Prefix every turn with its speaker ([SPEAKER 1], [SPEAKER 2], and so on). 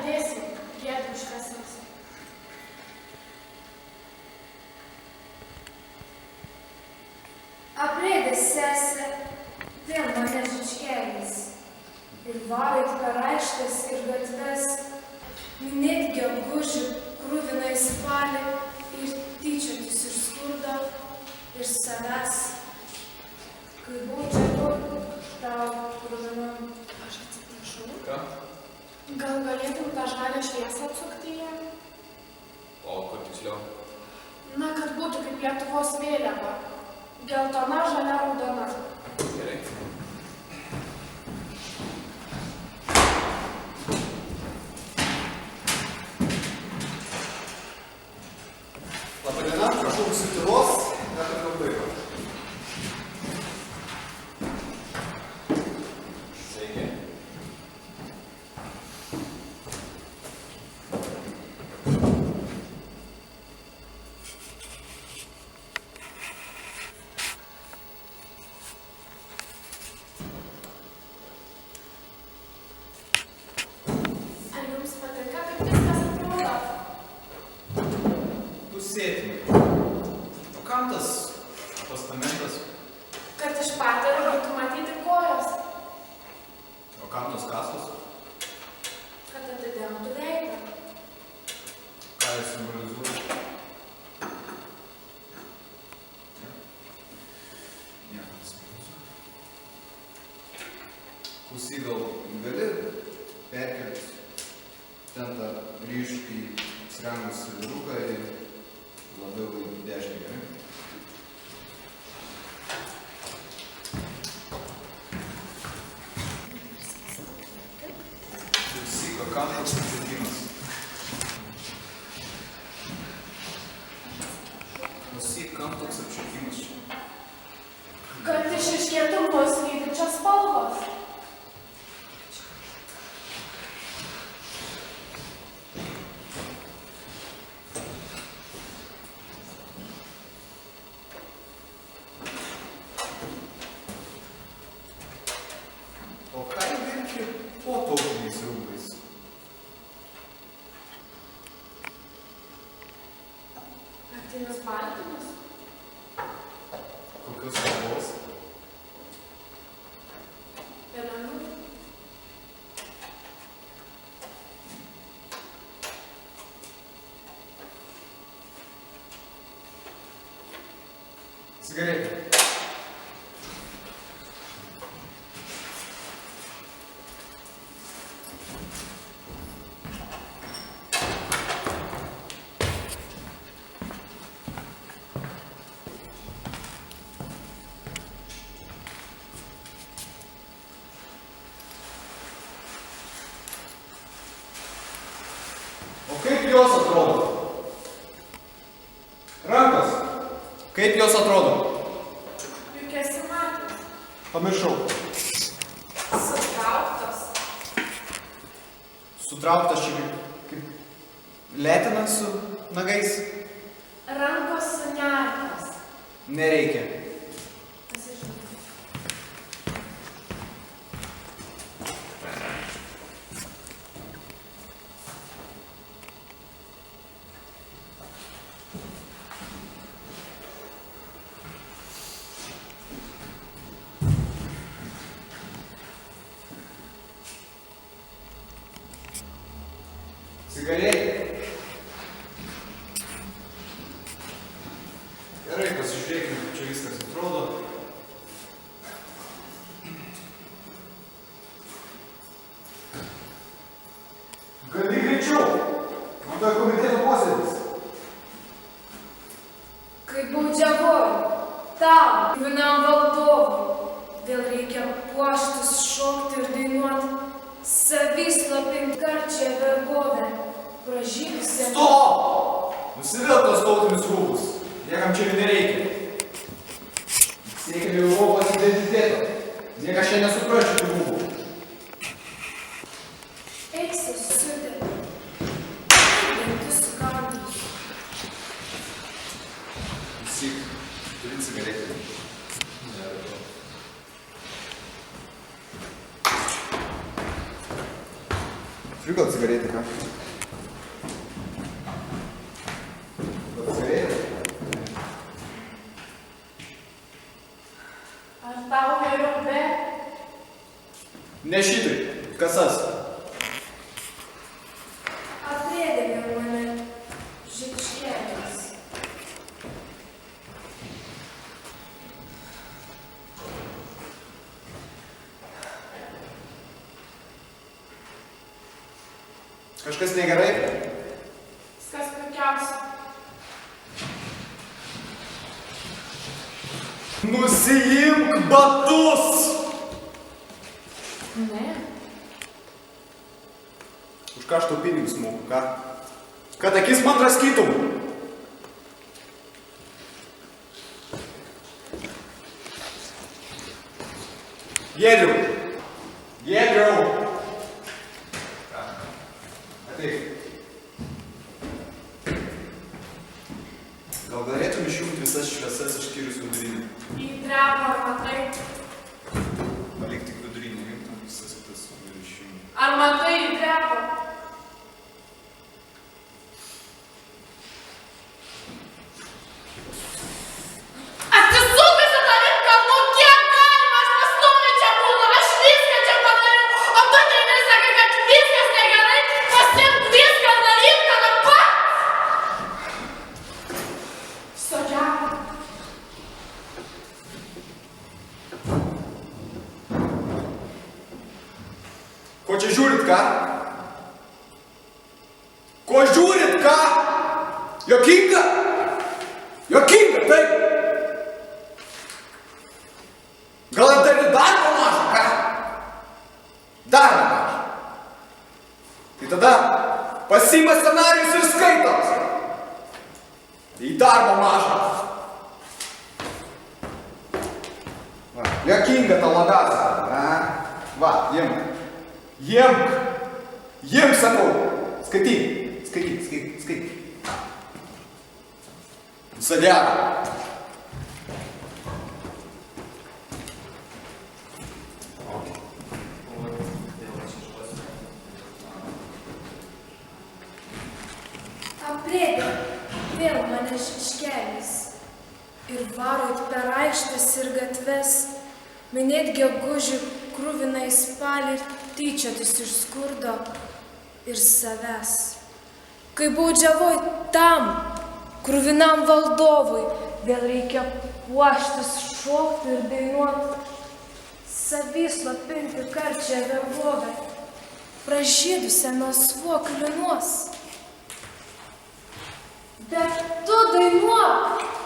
[SPEAKER 1] padėsim, jėdų užkasas.
[SPEAKER 2] Aprėdės sesė, vėl mane žičkėlis. Ir varait per aikštės ir gatves, minėti gegužį, kruviną į spalį ir tyčiotis iš skurdo ir savęs. Kai buvau čia kur, tau kruvinam.
[SPEAKER 1] Aš atsiprašau.
[SPEAKER 3] Ką?
[SPEAKER 1] Gal galėtum tą žalę šviesą atsukti ją?
[SPEAKER 3] O kur tiksliau?
[SPEAKER 1] Na, kad būtų kaip Lietuvos vėliava. Geltona, žalia, raudona.
[SPEAKER 3] Gerai.
[SPEAKER 4] Labadiena, prašau visų tylos, neturėjau laiko.
[SPEAKER 3] Sveiki.
[SPEAKER 1] Ar jums patinka, kaip viskas atrodo?
[SPEAKER 3] Pusėtinai. O kam tas postamentas?
[SPEAKER 1] Kad iš patėro būtų matyti kojos,
[SPEAKER 3] O kam tos kasos?
[SPEAKER 1] kad atidengtų veidą.
[SPEAKER 3] Ką jis simbolizuoja? Nieko nesimbolizuoja.
[SPEAKER 4] Klausyk, gal gali perkelti ten tą ryškiai apsirengusį vyruką ir labiau į dešinę, gerai?
[SPEAKER 3] Klausyk, o kam toks apšvietimas? Klausyk, kam toks apšvietimas čia?
[SPEAKER 1] Kad išryškėtų mus lydinčios spalvos.
[SPEAKER 4] O ką įvilki po tautiniais rūbais?
[SPEAKER 1] Naktinius baltymus.
[SPEAKER 4] Kokios spalvos?
[SPEAKER 1] Pelenų.
[SPEAKER 4] Cigaretė. O kaip jos atrodo? Rankos. Kaip jos atrodo?
[SPEAKER 1] Juk esi matęs.
[SPEAKER 4] Pamiršau.
[SPEAKER 1] Sutrauktos.
[SPEAKER 4] Sutrauktas čia kaip letina su nagais.
[SPEAKER 1] Rankos sunertos.
[SPEAKER 4] Nereikia.
[SPEAKER 1] Pasižiūrėk.
[SPEAKER 4] Cigaretė. Gerai, pasižiūrėkime, kaip čia viskas atrodo. Gali greičiau. Man to komiteto posėdis.
[SPEAKER 2] Kai baudžiavoju, tau, vienam valdovui, vėl reikia puoštis, šokti ir dainuoti, savislapinti karčią vergovę, pražydusią.
[SPEAKER 4] Stop! Nusivilk tos tautinius rūbus. Niekam čia jų nereikia. Siekime Europos identiteto. Niekas čia nesupras šitų rūbų.
[SPEAKER 2] Eiksi sudė. Dantis sukandus.
[SPEAKER 3] Klausyk, turi cigaretę.
[SPEAKER 4] Turi gal cigaretę, ką? Gal cigaretę?
[SPEAKER 1] Ar tau geriau be?
[SPEAKER 4] Ne šitai. Kasas.
[SPEAKER 2] Aprėdė mane žičkėlis.
[SPEAKER 4] Kažkas negerai?
[SPEAKER 1] Viskas puikiausia.
[SPEAKER 4] Nusiimk batus!
[SPEAKER 1] Ne.
[SPEAKER 4] Už ką aš tau pinigus moku, ką? Kad akis man draskytum? Giedriau! Giedriau! Ateik. Gal galėtum išjungti visas šviesas išskyrus vidurinį?
[SPEAKER 1] Į drepą ar matai?
[SPEAKER 3] Palik tik vidurinį, imtum visas kitas išjungti.
[SPEAKER 1] Ar matai į drepą? Atsisukęs į tavim, kalbu, kiek galima, aš pastoviai čia būnu, aš viską čia padariau, o tu ateini ir sakai, kad viskas negerai, pasiimk viską, daryk tada pats! Sodžiak.
[SPEAKER 4] Ko čia žiūrit, ką? Ko žiūrit, ką? Jokinga? Jokinga, taip? Gal dar ir darbo maža, ką? Darbo maža. Tai tada pasiima scenarijus ir skaitot. Tai darbo maža. Va, jokinga ta lagasa, a? Va, imk. Jemk! Jemk, sakau! Skaityk! Skaityk! Sadėra!
[SPEAKER 2] Aprėdė vėl mane žičkėlis. Ir varot per aikštes ir gatves, minėt gegužį kruviną į spalį ir tyčiotis iš skurdo ir savęs. Kai baudžiavoj tam, kruvinam valdovui, vėl reikia puoštis, šokti ir dainuoti, savislopinti karčią vergovę, pražydusią melsvuo kliunuos. Bet tu dainuok!